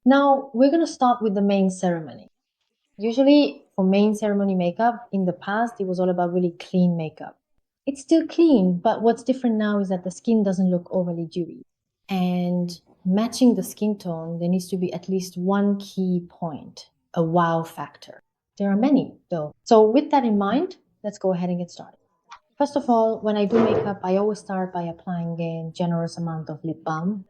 Now, we're going to start with the main ceremony. Usually, for main ceremony makeup, in the past, it was all about really clean makeup. It's still clean, but what's different now is that the skin doesn't look overly dewy. And matching the skin tone, there needs to be at least one key point, a wow factor. There are many, though. So with that in mind, let's go ahead and get started. First of all, when I do makeup, I always start by applying a generous amount of lip balm.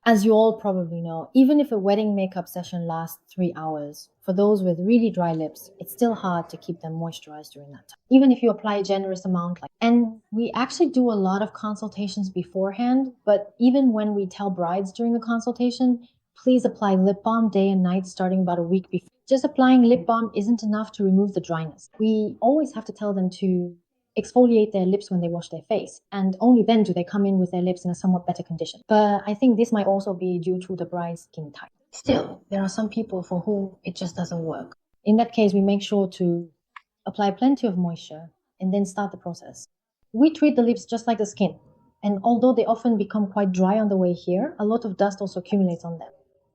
As you all probably know, even if a wedding makeup session lasts 3 hours, for those with really dry lips, it's still hard to keep them moisturized during that time. Even if you apply a generous amount, and we actually do a lot of consultations beforehand, but even when we tell brides during the consultation, please apply lip balm day and night starting about a week before. Just applying lip balm isn't enough to remove the dryness. We always have to tell them to exfoliate their lips when they wash their face, and only then do they come in with their lips in a somewhat better condition. But I think this might also be due to the bride's skin type. Still, there are some people for whom it just doesn't work. In that case, we make sure to apply plenty of moisture and then start the process. We treat the lips just like the skin, and although they often become quite dry on the way here, a lot of dust also accumulates on them.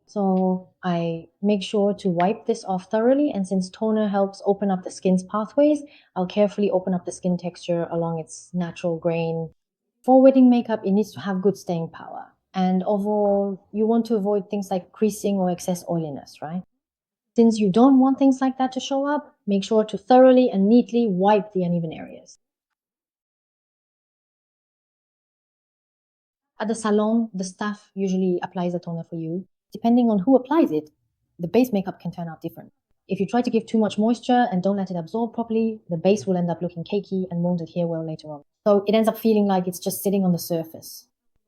So I make sure to wipe this off thoroughly, and since toner helps open up the skin's pathways, I'll carefully open up the skin texture along its natural grain. For wedding makeup, it needs to have good staying power. And overall, you want to avoid things like creasing or excess oiliness, right? Since you don't want things like that to show up, make sure to thoroughly and neatly wipe the uneven areas. At the salon, the staff usually applies the toner for you. Depending on who applies it, the base makeup can turn out different. If you try to give too much moisture and don't let it absorb properly, the base will end up looking cakey and won't adhere well later on. So it ends up feeling like it's just sitting on the surface.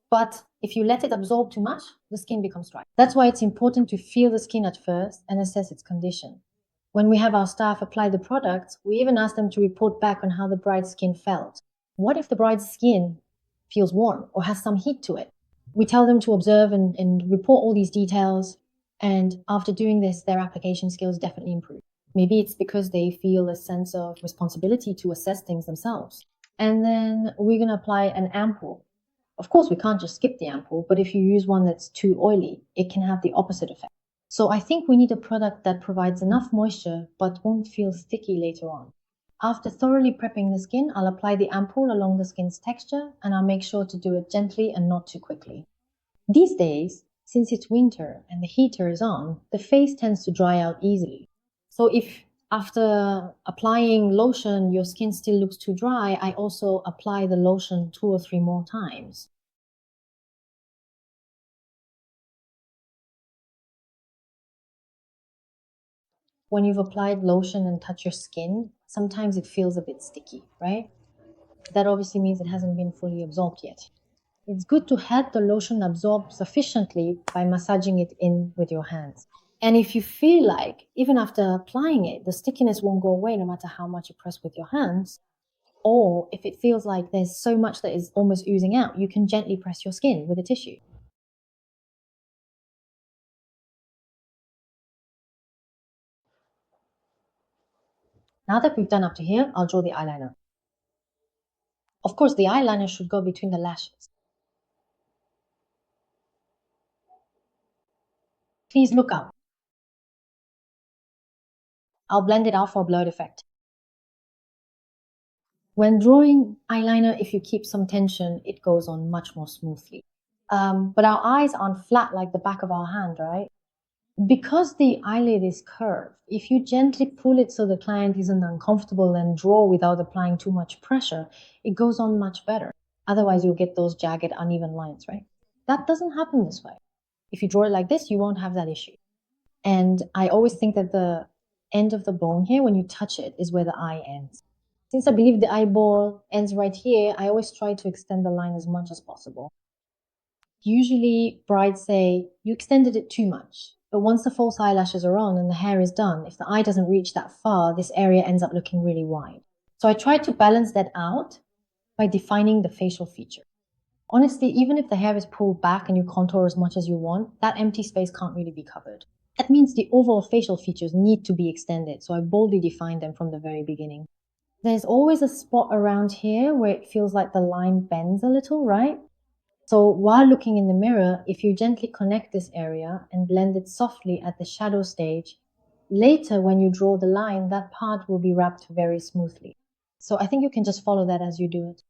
But if you let it absorb too much, the skin becomes dry. That's why it's important to feel the skin at first and assess its condition. When we have our staff apply the products, we even ask them to report back on how the bride's skin felt. What if the bride's skin feels warm or has some heat to it? We tell them to observe and report all these details, and after doing this, their application skills definitely improve. Maybe it's because they feel a sense of responsibility to assess things themselves. And then we're going to apply an ampoule. Of course, we can't just skip the ampoule, but if you use one that's too oily, it can have the opposite effect. So I think we need a product that provides enough moisture but won't feel sticky later on. After thoroughly prepping the skin, I'll apply the ampoule along the skin's texture, and I'll make sure to do it gently and not too quickly. These days, since it's winter and the heater is on, the face tends to dry out easily. So if after applying lotion, your skin still looks too dry, I also apply the lotion 2 or 3 more times. When you've applied lotion and touch your skin, sometimes it feels a bit sticky, right? That obviously means it hasn't been fully absorbed yet. It's good to help the lotion absorb sufficiently by massaging it in with your hands. And if you feel like, even after applying it, the stickiness won't go away no matter how much you press with your hands, or if it feels like there's so much that is almost oozing out, you can gently press your skin with a tissue. Now that we've done up to here, I'll draw the eyeliner. Of course, the eyeliner should go between the lashes. Please look up. I'll blend it out for a blurred effect. When drawing eyeliner, if you keep some tension, it goes on much more smoothly. But our eyes aren't flat like the back of our hand, right? Because the eyelid is curved, if you gently pull it so the client isn't uncomfortable and draw without applying too much pressure, it goes on much better. Otherwise, you'll get those jagged, uneven lines, right? That doesn't happen this way. If you draw it like this, you won't have that issue. And I always think that the end of the bone here, when you touch it, is where the eye ends. Since I believe the eyeball ends right here, I always try to extend the line as much as possible. Usually, brides say, you extended it too much. But once the false eyelashes are on and the hair is done, if the eye doesn't reach that far, this area ends up looking really wide. So I try to balance that out by defining the facial feature. Honestly, even if the hair is pulled back and you contour as much as you want, that empty space can't really be covered. That means the overall facial features need to be extended, so I boldly define them from the very beginning. There's always a spot around here where it feels like the line bends a little, right? So while looking in the mirror, if you gently connect this area and blend it softly at the shadow stage, later when you draw the line, that part will be wrapped very smoothly. So I think you can just follow that as you do it.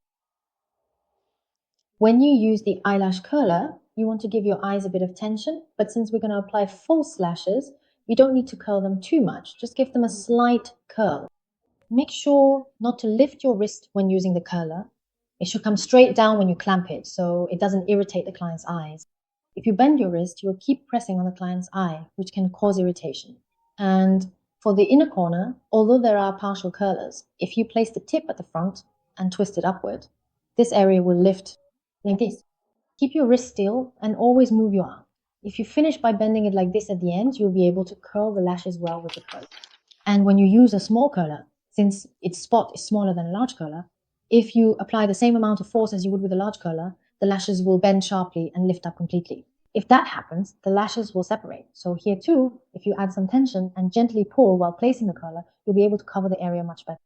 When you use the eyelash curler, you want to give your eyes a bit of tension, but since we're going to apply false lashes, you don't need to curl them too much. Just give them a slight curl. Make sure not to lift your wrist when using the curler. It should come straight down when you clamp it so it doesn't irritate the client's eyes. If you bend your wrist, you will keep pressing on the client's eye, which can cause irritation. And for the inner corner, although there are partial curlers, if you place the tip at the front and twist it upward, this area will lift like this. Keep your wrist still and always move your arm. If you finish by bending it like this at the end, you'll be able to curl the lashes well with the curler. And when you use a small curler, since its spot is smaller than a large curler, if you apply the same amount of force as you would with a large curler, the lashes will bend sharply and lift up completely. If that happens, the lashes will separate. So here too, if you add some tension and gently pull while placing the curler, you'll be able to cover the area much better.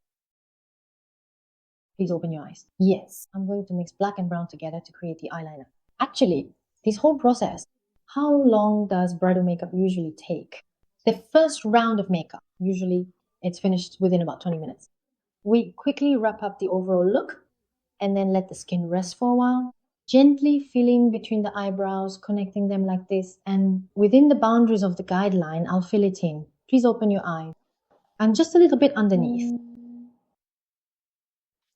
Please open your eyes. Yes, I'm going to mix black and brown together to create the eyeliner. Actually, this whole process, how long does bridal makeup usually take? The first round of makeup, usually it's finished within about 20 minutes. We quickly wrap up the overall look and then let the skin rest for a while, gently filling between the eyebrows, connecting them like this, and within the boundaries of the guideline, I'll fill it in. Please open your eye. And just a little bit underneath.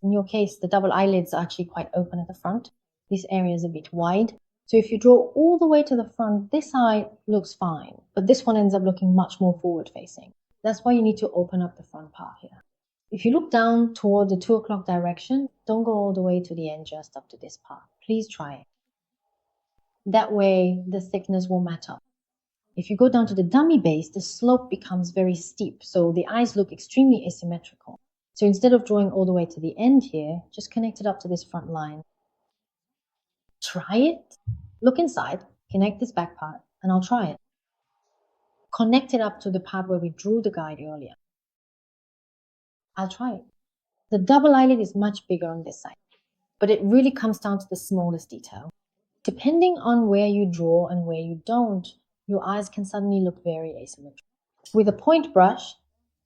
In your case, the double eyelids are actually quite open at the front. This area is a bit wide. So if you draw all the way to the front, this eye looks fine, but this one ends up looking much more forward facing. That's why you need to open up the front part here. If you look down toward the 2 o'clock direction, don't go all the way to the end, just up to this part. Please try it. That way, the thickness will match up. If you go down to the dummy base, the slope becomes very steep, so the eyes look extremely asymmetrical. So instead of drawing all the way to the end here, just connect it up to this front line. Try it. Look inside, connect this back part, and I'll try it. Connect it up to the part where we drew the guide earlier. I'll try it. The double eyelid is much bigger on this side, but it really comes down to the smallest detail. Depending on where you draw and where you don't, your eyes can suddenly look very asymmetrical. With a point brush,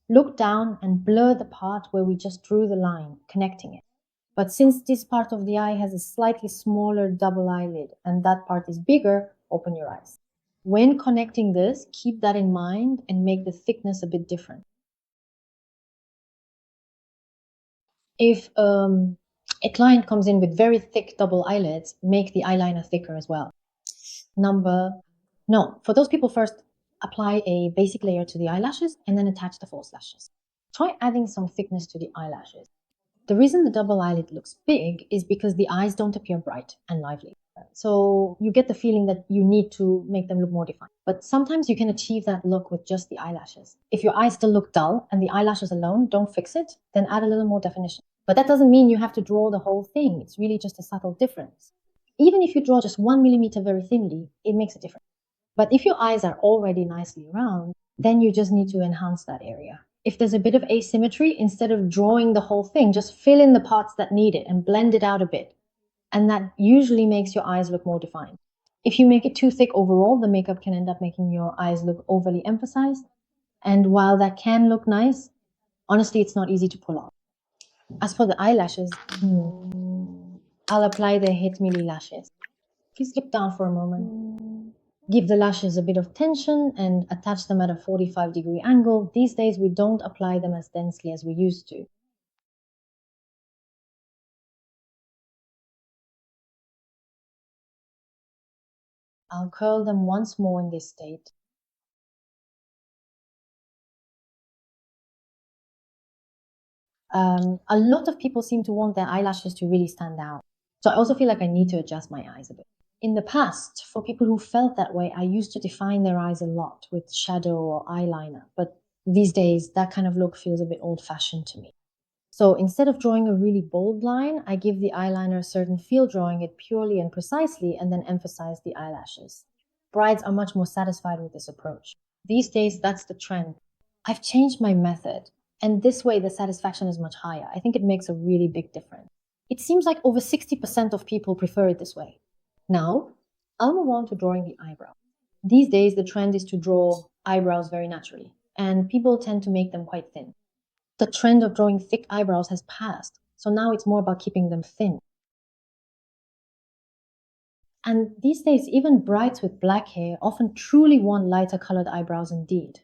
look down and blur the part where we just drew the line, connecting it. But since this part of the eye has a slightly smaller double eyelid and that part is bigger, open your eyes. When connecting this, keep that in mind and make the thickness a bit different. If a client comes in with very thick double eyelids, make the eyeliner thicker as well. For those people, first apply a basic layer to the eyelashes and then attach the false lashes. Try adding some thickness to the eyelashes. The reason the double eyelid looks big is because the eyes don't appear bright and lively. So you get the feeling that you need to make them look more defined. But sometimes you can achieve that look with just the eyelashes. If your eyes still look dull and the eyelashes alone don't fix it, then add a little more definition. But that doesn't mean you have to draw the whole thing. It's really just a subtle difference. Even if you draw just 1 millimeter very thinly, it makes a difference. But if your eyes are already nicely round, then you just need to enhance that area. If there's a bit of asymmetry, instead of drawing the whole thing, just fill in the parts that need it and blend it out a bit. And that usually makes your eyes look more defined. If you make it too thick overall, the makeup can end up making your eyes look overly emphasized. And while that can look nice, honestly, it's not easy to pull off. As for the eyelashes, I'll apply the Hit Me lashes. Please look down for a moment. Give the lashes a bit of tension and attach them at a 45-degree angle. These days, we don't apply them as densely as we used to. I'll curl them once more in this state. A lot of people seem to want their eyelashes to really stand out. So I also feel like I need to adjust my eyes a bit. In the past, for people who felt that way, I used to define their eyes a lot with shadow or eyeliner. But these days, that kind of look feels a bit old-fashioned to me. So instead of drawing a really bold line, I give the eyeliner a certain feel, drawing it purely and precisely, and then emphasize the eyelashes. Brides are much more satisfied with this approach. These days, that's the trend. I've changed my method, and this way the satisfaction is much higher. I think it makes a really big difference. It seems like over 60% of people prefer it this way. Now, I'll move on to drawing the eyebrow. These days, the trend is to draw eyebrows very naturally, and people tend to make them quite thin. The trend of drawing thick eyebrows has passed, so now it's more about keeping them thin. And these days, even brides with black hair often truly want lighter colored eyebrows indeed.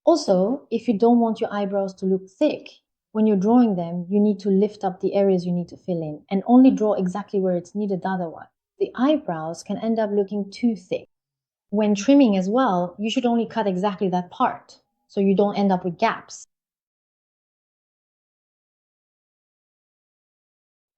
Also, if you don't want your eyebrows to look thick, when you're drawing them, you need to lift up the areas you need to fill in and only draw exactly where it's needed otherwise. The eyebrows can end up looking too thick. When trimming as well, you should only cut exactly that part so you don't end up with gaps.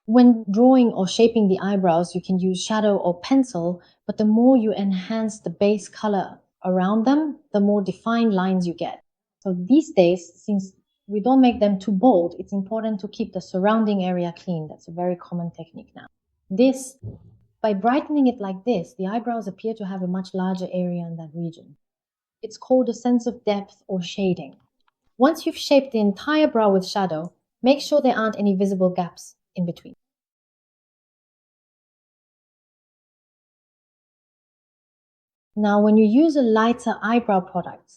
When drawing or shaping the eyebrows, you can use shadow or pencil, but the more you enhance the base color around them, the more defined lines you get. So these days, since we don't make them too bold, it's important to keep the surrounding area clean. That's a very common technique now. This, by brightening it like this, the eyebrows appear to have a much larger area in that region. It's called a sense of depth or shading. Once you've shaped the entire brow with shadow, make sure there aren't any visible gaps in between. Now, when you use a lighter eyebrow product,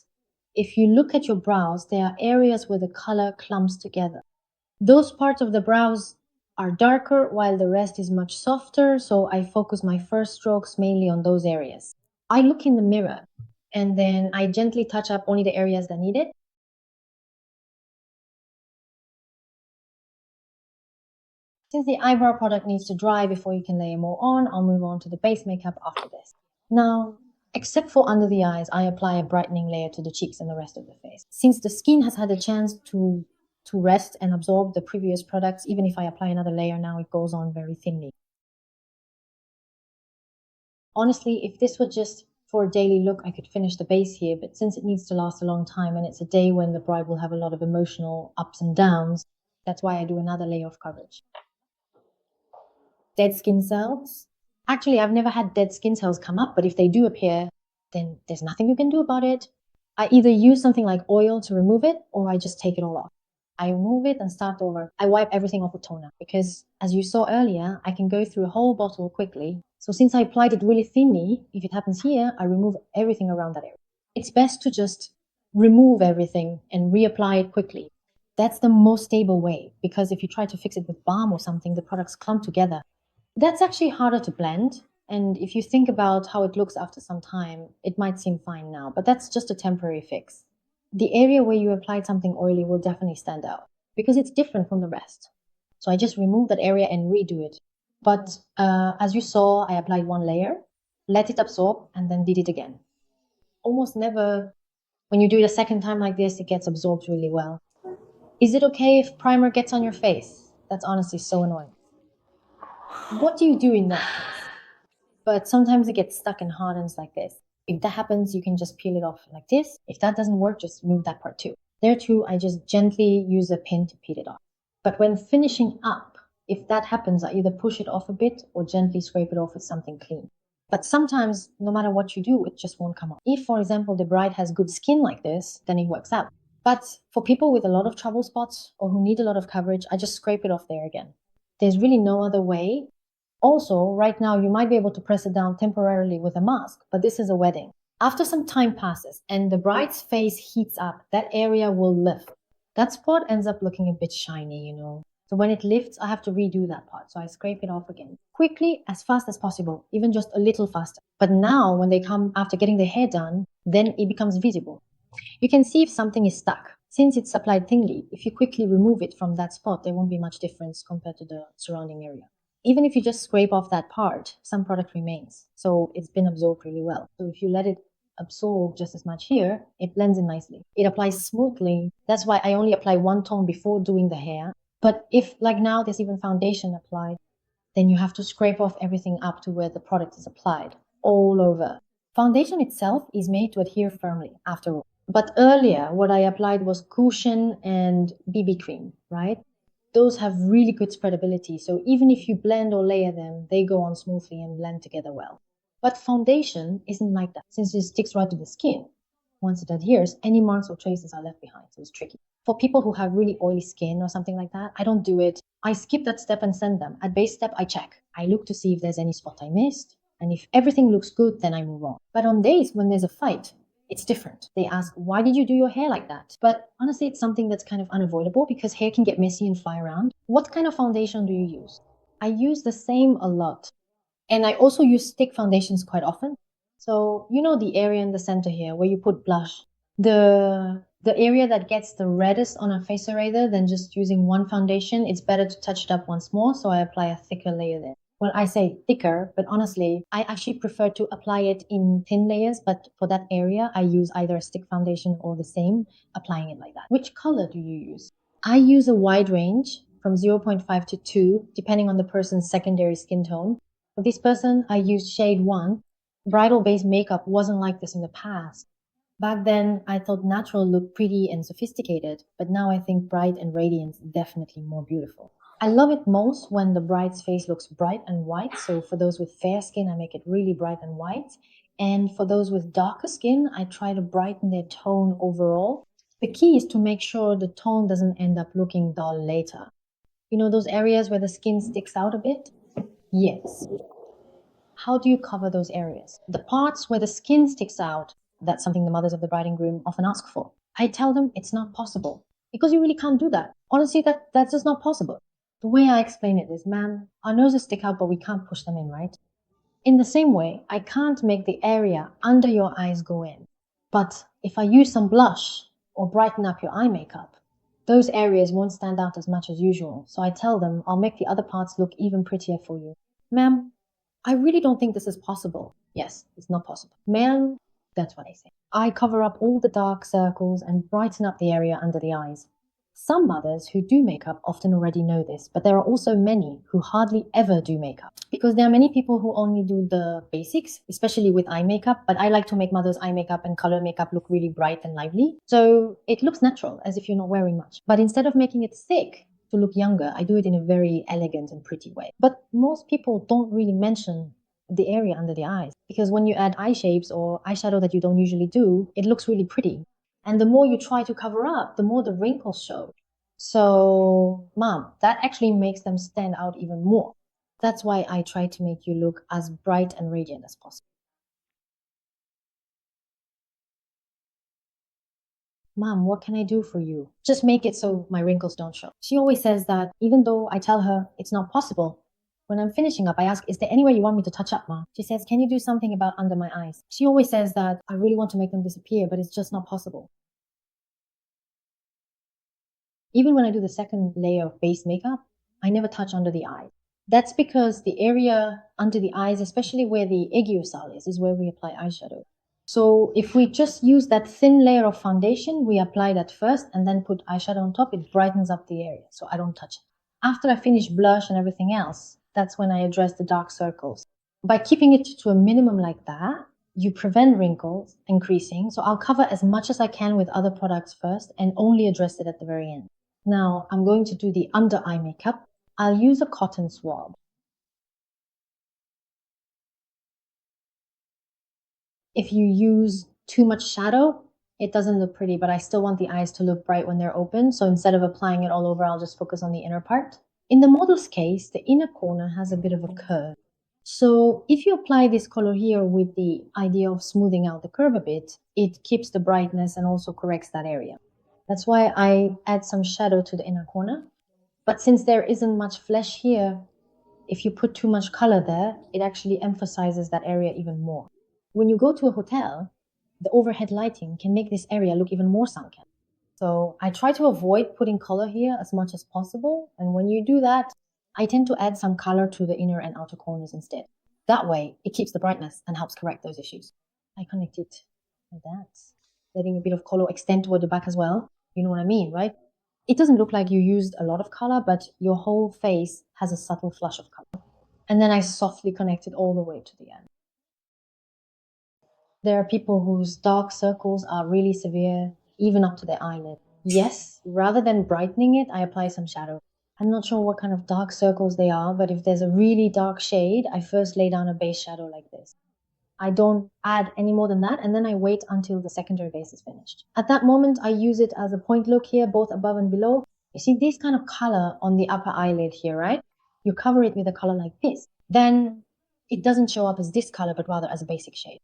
if you look at your brows, there are areas where the color clumps together. Those parts of the brows are darker while the rest is much softer, so I focus my first strokes mainly on those areas. I look in the mirror and then I gently touch up only the areas that need it. Since the eyebrow product needs to dry before you can layer more on, I'll move on to the base makeup after this. Now, except for under the eyes, I apply a brightening layer to the cheeks and the rest of the face. Since the skin has had a chance to rest and absorb the previous products, even if I apply another layer now, it goes on very thinly. Honestly, if this were just for a daily look, I could finish the base here, but since it needs to last a long time and it's a day when the bride will have a lot of emotional ups and downs, that's why I do another layer of coverage. Dead skin cells. Actually, I've never had dead skin cells come up, but if they do appear, then there's nothing you can do about it. I either use something like oil to remove it or I just take it all off. I remove it and start over. I wipe everything off with toner because, as you saw earlier, I can go through a whole bottle quickly. So since I applied it really thinly, if it happens here, I remove everything around that area. It's best to just remove everything and reapply it quickly. That's the most stable way because if you try to fix it with balm or something, the products clump together. That's actually harder to blend. And if you think about how it looks after some time, it might seem fine now, but that's just a temporary fix. The area where you applied something oily will definitely stand out because it's different from the rest. So I just removed that area and redo it. But as you saw, I applied one layer, let it absorb, and then did it again. Almost never, when you do it a second time like this, it gets absorbed really well. Is it okay if primer gets on your face? That's honestly so annoying. What do you do in that case? But sometimes it gets stuck and hardens like this. If that happens, you can just peel it off like this. If that doesn't work, just move that part too. There too, I just gently use a pin to peel it off. But when finishing up, if that happens, I either push it off a bit or gently scrape it off with something clean. But sometimes, no matter what you do, it just won't come off. If, for example, the bride has good skin like this, then it works out. But for people with a lot of trouble spots or who need a lot of coverage, I just scrape it off there again. There's really no other way. Also, right now, you might be able to press it down temporarily with a mask, but this is a wedding. After some time passes and the bride's face heats up, that area will lift. That spot ends up looking a bit shiny. So when it lifts, I have to redo that part. So I scrape it off again. Quickly, as fast as possible, even just a little faster. But now, when they come after getting their hair done, then it becomes visible. You can see if something is stuck. Since it's applied thinly, if you quickly remove it from that spot, there won't be much difference compared to the surrounding area. Even if you just scrape off that part, some product remains. So it's been absorbed really well. So if you let it absorb just as much here, it blends in nicely. It applies smoothly. That's why I only apply one tone before doing the hair. But if, like now, there's even foundation applied, then you have to scrape off everything up to where the product is applied, all over. Foundation itself is made to adhere firmly after all. But earlier, what I applied was cushion and BB cream, right? Those have really good spreadability. So even if you blend or layer them, they go on smoothly and blend together well. But foundation isn't like that since it sticks right to the skin. once it adheres, any marks or traces are left behind. So it's tricky. For people who have really oily skin or something like that, I don't do it. I skip that step and send them. At base step, I check. I look to see if there's any spot I missed. And if everything looks good, then I move on. But on days when there's a fight, it's different. They ask, why did you do your hair like that? But honestly, it's something that's kind of unavoidable because hair can get messy and fly around. What kind of foundation do you use? I use the same a lot. And I also use stick foundations quite often. So, you know the area in the center here where you put blush. The area that gets the reddest on a face rather than just using one foundation, it's better to touch it up once more, so I apply a thicker layer there. Well, I say thicker, but honestly, I actually prefer to apply it in thin layers, but for that area, I use either a stick foundation or the same, applying it like that. Which color do you use? I use a wide range from 0.5 to 2, depending on the person's secondary skin tone. For this person, I used shade 1. Bridal-based makeup wasn't like this in the past. Back then, I thought natural looked pretty and sophisticated, but now I think bright and radiant is definitely more beautiful. I love it most when the bride's face looks bright and white, so for those with fair skin, I make it really bright and white. And for those with darker skin, I try to brighten their tone overall. The key is to make sure the tone doesn't end up looking dull later. You know those areas where the skin sticks out a bit? Yes. How do you cover those areas? The parts where the skin sticks out, that's something the mothers of the bride and groom often ask for. I tell them it's not possible because you really can't do that. Honestly, that's just not possible. The way I explain it is, ma'am, our noses stick out, but we can't push them in, right? In the same way, I can't make the area under your eyes go in. But if I use some blush or brighten up your eye makeup, those areas won't stand out as much as usual. So I tell them I'll make the other parts look even prettier for you. Ma'am, I really don't think this is possible. Yes, it's not possible. Ma'am, that's what I say. I cover up all the dark circles and brighten up the area under the eyes. Some mothers who do makeup often already know this, but there are also many who hardly ever do makeup. Because there are many people who only do the basics, especially with eye makeup, but I like to make mothers' eye makeup and color makeup look really bright and lively. So it looks natural, as if you're not wearing much. But instead of making it thick to look younger, I do it in a very elegant and pretty way. But most people don't really mention the area under the eyes, because when you add eye shapes or eyeshadow that you don't usually do, it looks really pretty. And the more you try to cover up, the more the wrinkles show. So, mom, that actually makes them stand out even more. That's why I try to make you look as bright and radiant as possible. Mom, what can I do for you? Just make it so my wrinkles don't show. She always says that even though I tell her it's not possible, when I'm finishing up, I ask, is there any way you want me to touch up, Ma? She says, can you do something about under my eyes? She always says that I really want to make them disappear, but it's just not possible. Even when I do the second layer of base makeup, I never touch under the eye. That's because the area under the eyes, especially where the aegiosal is where we apply eyeshadow. So if we just use that thin layer of foundation, we apply that first and then put eyeshadow on top, it brightens up the area, so I don't touch it. After I finish blush and everything else, that's when I address the dark circles. By keeping it to a minimum like that, you prevent wrinkles increasing. So I'll cover as much as I can with other products first and only address it at the very end. Now I'm going to do the under eye makeup. I'll use a cotton swab. If you use too much shadow, it doesn't look pretty, but I still want the eyes to look bright when they're open. So instead of applying it all over, I'll just focus on the inner part. In the model's case, the inner corner has a bit of a curve. So if you apply this color here with the idea of smoothing out the curve a bit, it keeps the brightness and also corrects that area. That's why I add some shadow to the inner corner. But since there isn't much flesh here, if you put too much color there, it actually emphasizes that area even more. When you go to a hotel, the overhead lighting can make this area look even more sunken. So I try to avoid putting color here as much as possible. And when you do that, I tend to add some color to the inner and outer corners instead. That way, it keeps the brightness and helps correct those issues. I connect it like that, letting a bit of color extend toward the back as well. You know what I mean, right? It doesn't look like you used a lot of color, but your whole face has a subtle flush of color. And then I softly connect it all the way to the end. There are people whose dark circles are really severe, even up to their eyelid. Yes, rather than brightening it, I apply some shadow. I'm not sure what kind of dark circles they are, but if there's a really dark shade, I first lay down a base shadow like this. I don't add any more than that, and then I wait until the secondary base is finished. At that moment, I use it as a point look here, both above and below. You see this kind of color on the upper eyelid here, right? You cover it with a color like this. Then it doesn't show up as this color, but rather as a basic shade.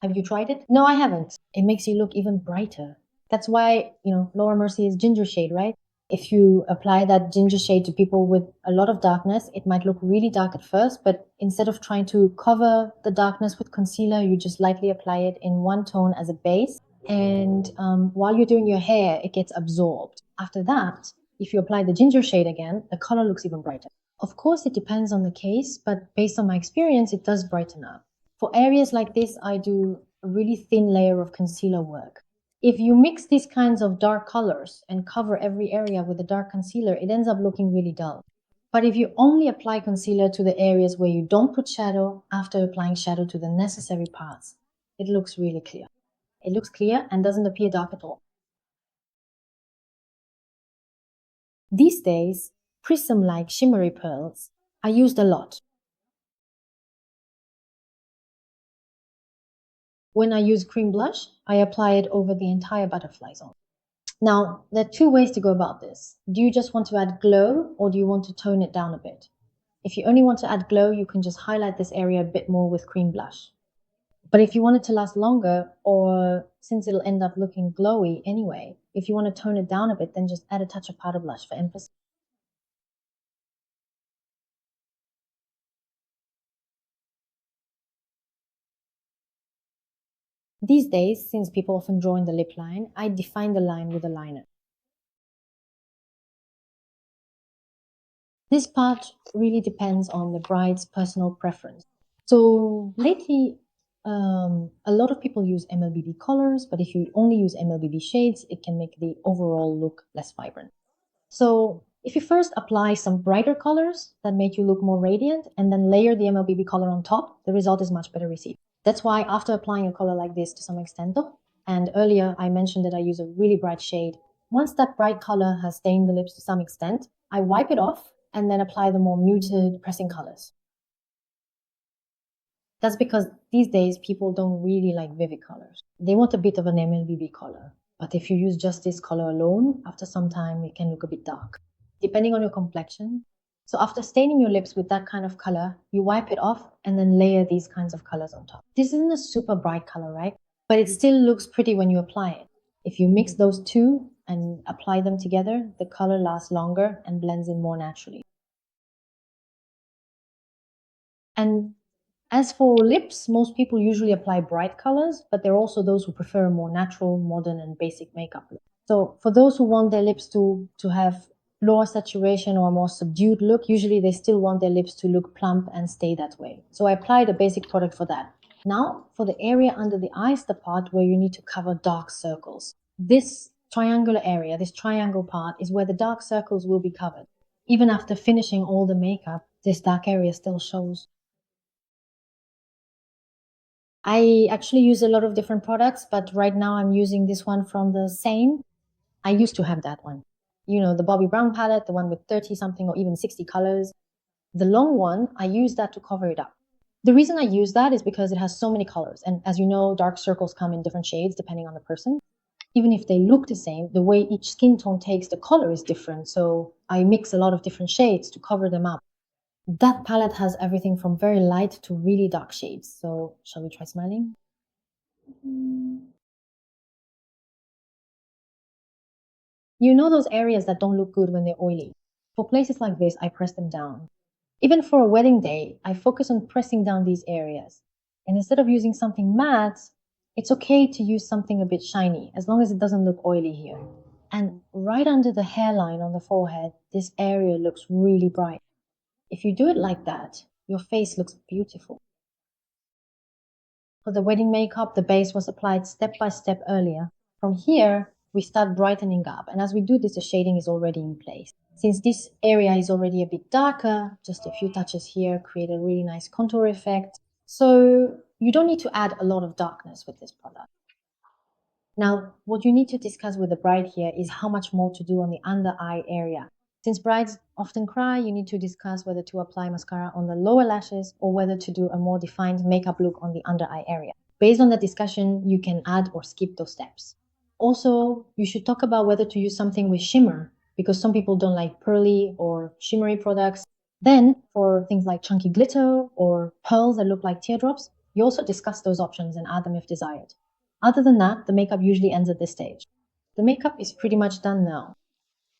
Have you tried it? No, I haven't. It makes you look even brighter. That's why, Laura Mercier is ginger shade, right? If you apply that ginger shade to people with a lot of darkness, it might look really dark at first, but instead of trying to cover the darkness with concealer, you just lightly apply it in one tone as a base. And while you're doing your hair, it gets absorbed. After that, if you apply the ginger shade again, the color looks even brighter. Of course, it depends on the case, but based on my experience, it does brighten up. For areas like this, I do a really thin layer of concealer work. If you mix these kinds of dark colors and cover every area with a dark concealer, it ends up looking really dull. But if you only apply concealer to the areas where you don't put shadow after applying shadow to the necessary parts, it looks really clear. It looks clear and doesn't appear dark at all. These days, prism-like shimmery pearls are used a lot. When I use cream blush, I apply it over the entire butterfly zone. Now, there are two ways to go about this. Do you just want to add glow, or do you want to tone it down a bit? If you only want to add glow, you can just highlight this area a bit more with cream blush. But if you want it to last longer, or since it'll end up looking glowy anyway, if you want to tone it down a bit, then just add a touch of powder blush for emphasis. These days, since people often draw in the lip line, I define the line with a liner. This part really depends on the bride's personal preference. So lately, a lot of people use MLBB colors, but if you only use MLBB shades, it can make the overall look less vibrant. So if you first apply some brighter colors that make you look more radiant and then layer the MLBB color on top, the result is much better received. That's why after applying a color like this to some extent, and earlier I mentioned that I use a really bright shade, once that bright color has stained the lips to some extent, I wipe it off and then apply the more muted pressing colors. That's because these days people don't really like vivid colors. They want a bit of an MLBB color. But if you use just this color alone, after some time it can look a bit dark, depending on your complexion. So after staining your lips with that kind of color, you wipe it off and then layer these kinds of colors on top. This isn't a super bright color, right? But it still looks pretty when you apply it. If you mix those two and apply them together, the color lasts longer and blends in more naturally. And as for lips, most people usually apply bright colors, but there are also those who prefer a more natural, modern, and basic makeup look. So for those who want their lips to have lower saturation or a more subdued look, usually they still want their lips to look plump and stay that way. So I applied a basic product for that. Now, for the area under the eyes, the part where you need to cover dark circles. This triangular area, this triangle part, is where the dark circles will be covered. Even after finishing all the makeup, this dark area still shows. I actually use a lot of different products, but right now I'm using this one from the Same. I used to have that one. The Bobbi Brown palette, the one with 30 something or even 60 colors. The long one, I use that to cover it up. The reason I use that is because it has so many colors. And as you know, dark circles come in different shades depending on the person. Even if they look the same, the way each skin tone takes the color is different. So I mix a lot of different shades to cover them up. That palette has everything from very light to really dark shades. So shall we try smiling? You know those areas that don't look good when they're oily? For places like this, I press them down. Even for a wedding day, I focus on pressing down these areas. And instead of using something matte, it's okay to use something a bit shiny, as long as it doesn't look oily here. And right under the hairline on the forehead, this area looks really bright. If you do it like that, your face looks beautiful. For the wedding makeup, the base was applied step by step earlier. From here, we start brightening up, and as we do this, the shading is already in place. Since this area is already a bit darker, just a few touches here create a really nice contour effect. So you don't need to add a lot of darkness with this product. Now, what you need to discuss with the bride here is how much more to do on the under eye area. Since brides often cry, you need to discuss whether to apply mascara on the lower lashes or whether to do a more defined makeup look on the under eye area. Based on that discussion, you can add or skip those steps. Also, you should talk about whether to use something with shimmer because some people don't like pearly or shimmery products. Then, for things like chunky glitter or pearls that look like teardrops, you also discuss those options and add them if desired. Other than that, the makeup usually ends at this stage. The makeup is pretty much done now.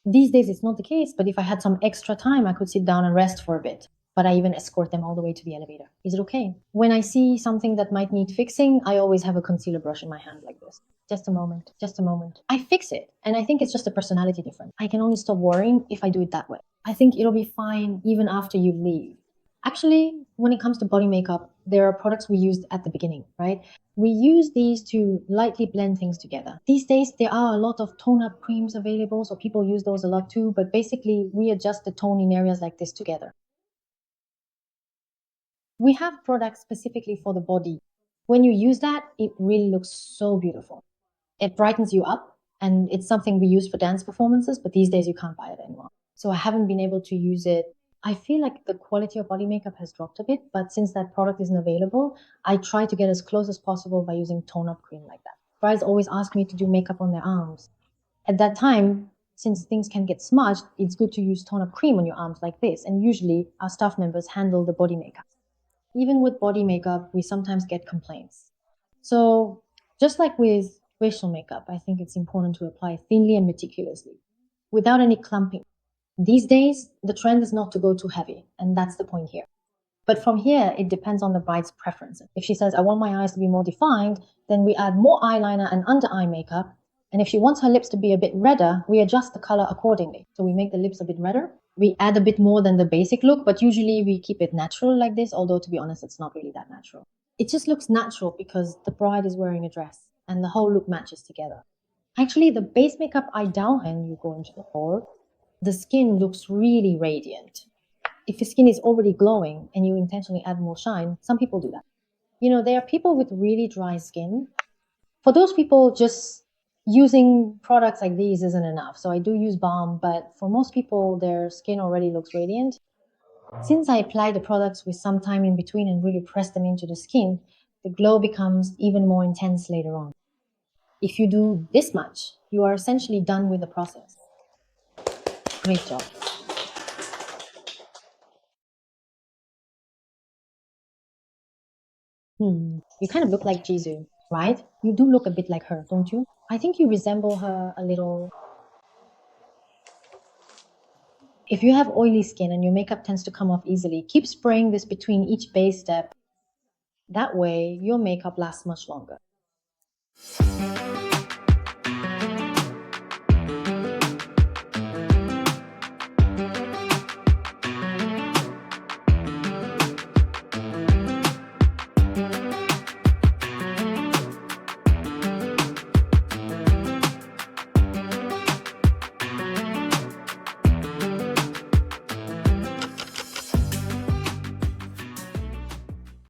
These days it's not the case, but if I had some extra time, I could sit down and rest for a bit. But I even escort them all the way to the elevator. Is it okay? When I see something that might need fixing, I always have a concealer brush in my hand like this. Just a moment, just a moment. I fix it, and I think it's just a personality difference. I can only stop worrying if I do it that way. I think it'll be fine even after you leave. Actually, when it comes to body makeup, there are products we used at the beginning, right? We use these to lightly blend things together. These days, there are a lot of tone-up creams available, so people use those a lot too, but basically, we adjust the tone in areas like this together. We have products specifically for the body. When you use that, it really looks so beautiful. It brightens you up, and it's something we use for dance performances, but these days you can't buy it anymore. So I haven't been able to use it. I feel like the quality of body makeup has dropped a bit, but since that product isn't available, I try to get as close as possible by using tone-up cream like that. Brides always ask me to do makeup on their arms. At that time, since things can get smudged, it's good to use tone-up cream on your arms like this, and usually our staff members handle the body makeup. Even with body makeup, we sometimes get complaints. So, just like with facial makeup, I think it's important to apply thinly and meticulously without any clumping. These days, the trend is not to go too heavy, and that's the point here. But from here, it depends on the bride's preference. If she says, I want my eyes to be more defined, then we add more eyeliner and under eye makeup. And if she wants her lips to be a bit redder, we adjust the color accordingly. So we make the lips a bit redder. We add a bit more than the basic look, but usually we keep it natural like this, although to be honest, it's not really that natural. It just looks natural because the bride is wearing a dress and the whole look matches together. Actually, the base makeup I down and you go into the hall, the skin looks really radiant. If your skin is already glowing and you intentionally add more shine, some people do that. There are people with really dry skin. For those people, just using products like these isn't enough. So I do use balm, but for most people, their skin already looks radiant. Since I apply the products with some time in between and really press them into the skin, the glow becomes even more intense later on. If you do this much, you are essentially done with the process. Great job. You kind of look like Jisoo, right? You do look a bit like her, don't you? I think you resemble her a little. If you have oily skin and your makeup tends to come off easily, keep spraying this between each base step. That way, your makeup lasts much longer.